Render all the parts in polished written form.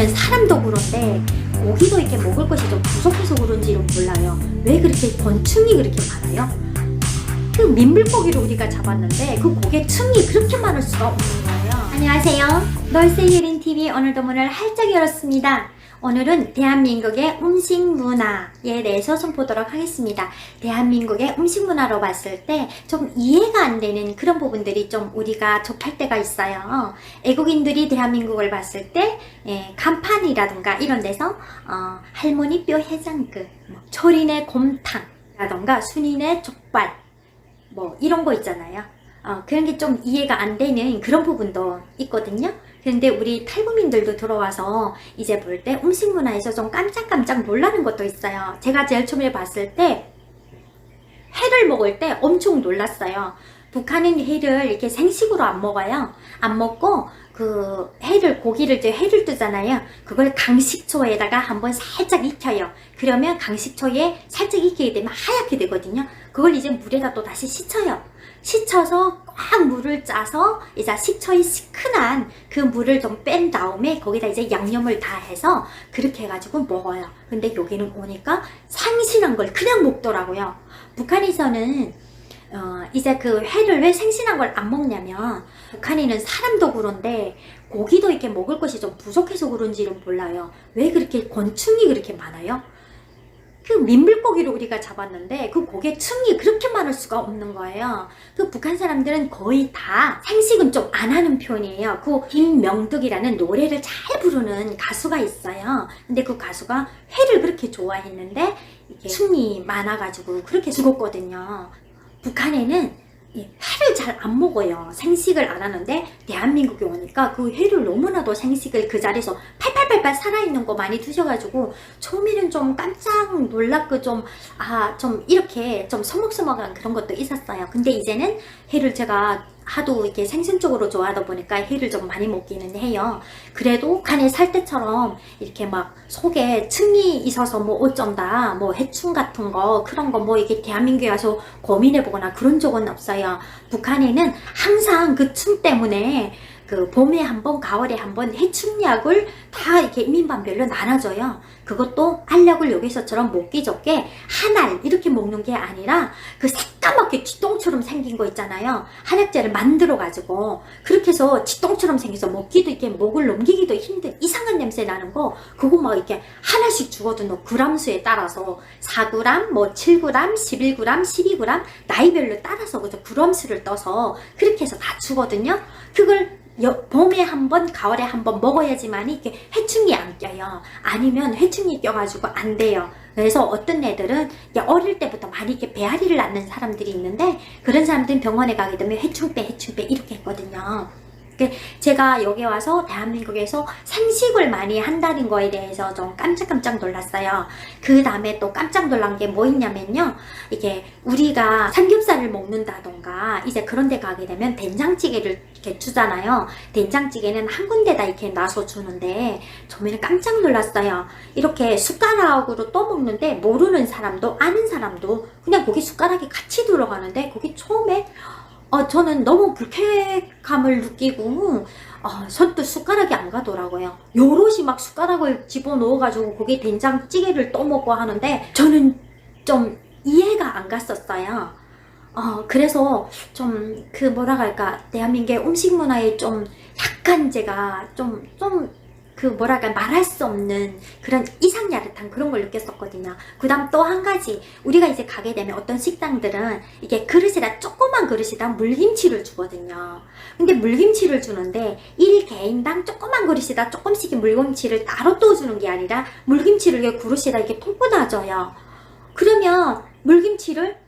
북한이는 사람도 그런데 고기도 이렇게 먹을 것이 좀 부족해서 그런지는 몰라요. 왜 그렇게 권충이 그렇게 많아요? 그 민물고기를 우리가 잡았는데 그 고기에 충이 그렇게 많을 수가 없는 거예요. 안녕하세요. 널세예린TV 오늘도 문을 활짝 열었습니다. 오늘은 대한민국의 음식 문화에 대해서 좀 보도록 하겠습니다. 대한민국의 음식 문화로 봤을 때 좀 이해가 안 되는 그런 부분들이 좀 우리가 접할 때가 있어요. 외국인들이 대한민국을 봤을 때 간판이라든가 이런 데서 할머니 뼈 해장국, 철인의 곰탕이라든가 순인의 족발 뭐 이런 거 있잖아요. 그런 게 좀 이해가 안 되는 그런 부분도 있거든요. 근데 우리 탈북민들도 들어와서 이제 볼 때 음식 문화에서 좀 깜짝깜짝 놀라는 것도 있어요. 제가 제일 처음에 봤을 때 회를 먹을 때 엄청 놀랐어요. 북한은 회를 이렇게 생식으로 안 먹어요. 안 먹고 그 고기를 이제 회를 뜨잖아요. 그걸 강식초에다가 한번 살짝 익혀요. 그러면 강식초에 살짝 익히게 되면 하얗게 되거든요. 그걸 이제 물에다 또 다시 씻어요. 씻어서 꽉 물을 짜서 이제 식초의 시큰한 그 물을 좀 뺀 다음에 거기다 이제 양념을 다 해서 그렇게 해가지고 먹어요. 근데 여기는 오니까 생신한 걸 그냥 먹더라고요. 북한에서는 이제 그 회를 왜 생신한 걸 안 먹냐면 북한에는 사람도 그런데 고기도 이렇게 먹을 것이 좀 부족해서 그런지는 몰라요. 왜 그렇게 권충이 그렇게 많아요? 그 민물고기를 우리가 잡았는데 그 고기에 충이 그렇게 많을 수가 없는 거예요. 그 북한 사람들은 거의 다 생식은 좀 안 하는 편이에요. 그 김명득이라는 노래를 잘 부르는 가수가 있어요. 근데 그 가수가 회를 그렇게 좋아했는데 이게 충이 많아가지고 그렇게 죽었거든요. 북한에는 회를 잘 안 먹어요. 생식을 안 하는데 대한민국에 오니까 그 회를 너무나도 생식을 그 자리에서 팔팔팔팔 살아있는 거 많이 드셔가지고 처음에는 좀 깜짝 놀랐고 좀 이렇게 좀 서먹서먹한 그런 것도 있었어요. 근데 이제는 회를 제가 하도 이렇게 생선적으로 좋아하다 보니까 회를 좀 많이 먹기는 해요. 그래도 간에 살 때처럼 이렇게 막 속에 층이 있어서 뭐 어쩐다 뭐 해충 같은 거 그런 거 뭐 이게 대한민국에 와서 고민해 보거나 그런 적은 없어요. 북한에는 항상 그 층 때문에 그 봄에 한 번, 가을에 한 번 해충약을 다 이렇게 인민반별로 나눠줘요. 그것도 알약을 여기서처럼 먹기 좋게 한 알 이렇게 먹는 게 아니라 그 새까맣게 쥐똥처럼 생긴 거 있잖아요. 한약재를 만들어가지고 그렇게 해서 쥐똥처럼 생겨서 먹기도 이렇게 목을 넘기기도 힘든 이상한 냄새 나는 거 그거 막 이렇게 하나씩 주거든요. 그람수에 따라서 4g, 뭐 7g, 11g, 12g 나이별로 따라서 그저 그람수를 떠서 그렇게 해서 다 주거든요. 그걸 봄에 한 번, 가을에 한 번 먹어야지만 이렇게 해충이 안 껴요. 아니면 해충이 껴가지고 안 돼요. 그래서 어떤 애들은 어릴 때부터 많이 이렇게 배앓이를 낳는 사람들이 있는데 그런 사람들은 병원에 가게 되면 해충빼 이렇게 했거든요. 제가 여기 와서 대한민국에서 생식을 많이 한다는 거에 대해서 좀 깜짝 놀랐어요. 그 다음에 또 깜짝 놀란 게 뭐 있냐면요. 이게 우리가 삼겹살을 먹는다던가 이제 그런 데 가게 되면 된장찌개를 이렇게 주잖아요. 된장찌개는 한 군데다 이렇게 놔서 주는데 처음에는 깜짝 놀랐어요. 이렇게 숟가락으로 떠먹는데 모르는 사람도 아는 사람도 그냥 거기 숟가락이 같이 들어가는데 거기 처음에 저는 너무 불쾌감을 느끼고 선뜻 숟가락이 안 가더라고요. 여럿이 막 숟가락을 집어넣어가지고 거기 된장찌개를 떠먹고 하는데 저는 좀 이해가 안 갔었어요. 그래서 좀 그 뭐라 할까 대한민국의 음식 문화에 좀 약간 제가 좀 그 뭐랄까 말할 수 없는 그런 이상야릇한 그런 걸 느꼈었거든요. 그 다음 또 한 가지 우리가 이제 가게 되면 어떤 식당들은 이게 그릇에다 조그만 그릇에다 물김치를 주거든요. 근데 물김치를 주는데 1개인당 조그만 그릇에다 조금씩 물김치를 따로 떠주는 게 아니라 물김치를 이렇게 그릇에다 이렇게 통보다 줘요. 그러면 물김치를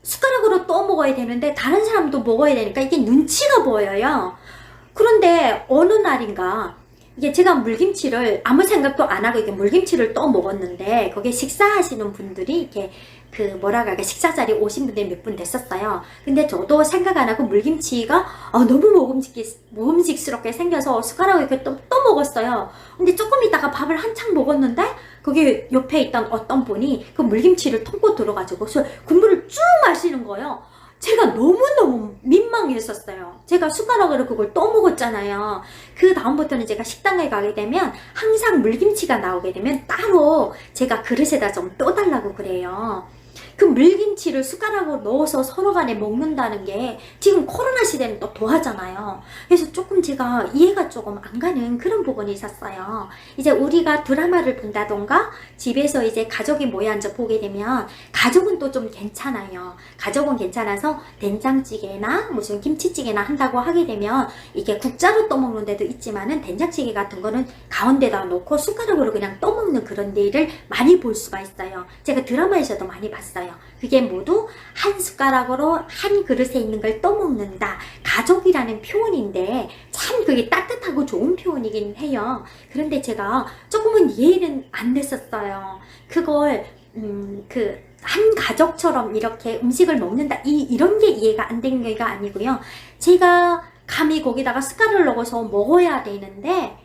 숟가락으로 떠 먹어야 되는데 다른 사람도 먹어야 되니까 이게 눈치가 보여요. 그런데 어느 날인가 이게 제가 물김치를 아무 생각도 안 하고 이렇게 물김치를 떠 먹었는데 거기에 식사하시는 분들이 이렇게 그 뭐라 그럴까 식사 자리에 오신 분들이 몇 분 됐었어요. 근데 저도 생각 안 하고 물김치가 너무 먹음직스럽게 생겨서 숟가락을 이렇게 떠 먹었어요. 근데 조금 있다가 밥을 한창 먹었는데 거기 옆에 있던 어떤 분이 그 물김치를 통고 들어가지고 국물을 쭉 마시는 거예요. 제가 너무너무 민망했었어요. 제가 숟가락으로 그걸 떠먹었잖아요. 그 다음부터는 제가 식당에 가게 되면 항상 물김치가 나오게 되면 따로 제가 그릇에다 좀 떠달라고 그래요. 그 물김치를 숟가락으로 넣어서 서로 간에 먹는다는 게 지금 코로나 시대는 또 도하잖아요. 그래서 조금 제가 이해가 조금 안 가는 그런 부분이 있었어요. 이제 우리가 드라마를 본다던가 집에서 이제 가족이 모여 앉아 보게 되면 가족은 또 좀 괜찮아요. 가족은 괜찮아서 된장찌개나 무슨 김치찌개나 한다고 하게 되면 이게 국자로 떠먹는 데도 있지만은 된장찌개 같은 거는 가운데다 놓고 숟가락으로 그냥 떠먹는 그런 데를 많이 볼 수가 있어요. 제가 드라마에서도 많이 봤어요. 그게 모두 한 숟가락으로 한 그릇에 있는 걸 떠먹는다. 가족이라는 표현인데 참 그게 따뜻하고 좋은 표현이긴 해요. 그런데 제가 조금은 이해는 안 됐었어요. 그걸 한 가족처럼 이렇게 음식을 먹는다 이런 게 이해가 안 된 게 아니고요. 제가 감히 거기다가 숟가락을 넣어서 먹어야 되는데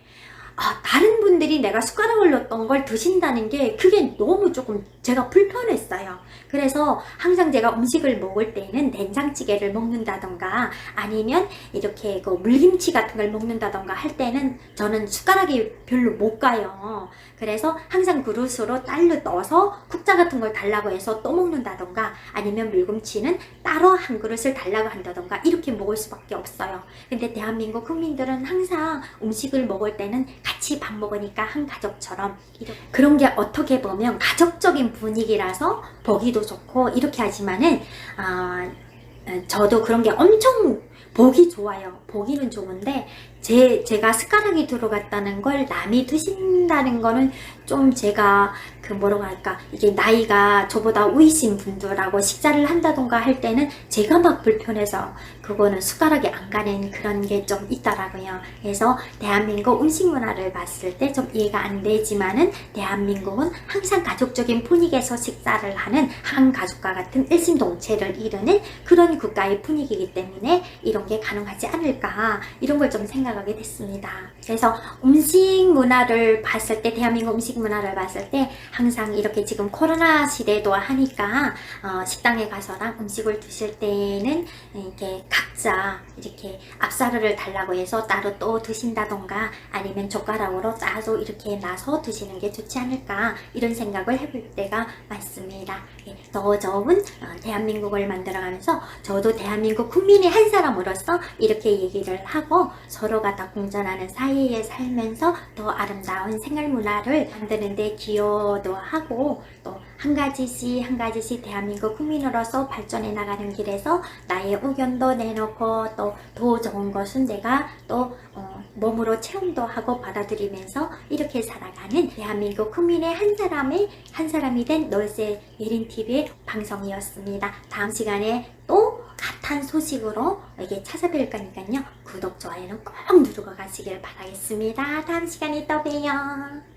다른 분들이 내가 숟가락을 넣었던 걸 드신다는 게 그게 너무 조금 제가 불편했어요. 그래서 항상 제가 음식을 먹을 때는 된장찌개를 먹는다던가 아니면 이렇게 그 물김치 같은 걸 먹는다던가 할 때는 저는 숟가락이 별로 못 가요. 그래서 항상 그릇으로 딸로 떠서 국자 같은 걸 달라고 해서 또 먹는다던가 아니면 물김치는 따로 한 그릇을 달라고 한다던가 이렇게 먹을 수밖에 없어요. 근데 대한민국 국민들은 항상 음식을 먹을 때는 같이 밥 먹으니까 한 가족처럼 그런 게 어떻게 보면 가족적인 분위기라서 보기도 좋고 이렇게 하지만은 저도 그런 게 엄청 보기 좋아요. 보기는 좋은데 제가 숟가락이 들어갔다는 걸 남이 드신다는 거는 좀 제가 뭐라고 할까 이게 나이가 저보다 위신 분들하고 식사를 한다던가 할 때는 제가 막 불편해서 그거는 숟가락이 안 가는 그런 게 좀 있더라고요. 그래서 대한민국 음식 문화를 봤을 때 좀 이해가 안 되지만은 대한민국은 항상 가족적인 분위기에서 식사를 하는 한 가족과 같은 일심동체를 이루는 그런 국가의 분위기이기 때문에 이런 게 가능하지 않을까 이런 걸 좀 생각하게 됐습니다. 그래서 음식 문화를 봤을 때 대한민국 음식 문화를 봤을 때 항상 이렇게 지금 코로나 시대도 하니까 식당에 가서랑 음식을 드실 때는 이렇게 각자 이렇게 앞사르를 달라고 해서 따로 또 드신다던가 아니면 젓가락으로 따로 이렇게 놔서 드시는 게 좋지 않을까 이런 생각을 해볼 때가 많습니다. 더 좋은 대한민국을 만들어가면서 저도 대한민국 국민의 한 사람으로서 이렇게 얘기를 하고 서로가 다 공존하는 사이에 살면서 더 아름다운 생활 문화를 만드는데 기여도 하고 또 한 가지씩 한 가지씩 대한민국 국민으로서 발전해 나가는 길에서 나의 의견도 내놓고 또 더 좋은 것은 내가 또 몸으로 체험도 하고 받아들이면서 이렇게 살아가는 대한민국 국민의 한 사람이 된 놀새 예린TV의 방송이었습니다. 다음 시간에 또 핫한 소식으로 이렇게 찾아뵐 거니까요. 구독, 좋아요는 꼭 누르고 가시길 바라겠습니다. 다음 시간에 또 봬요.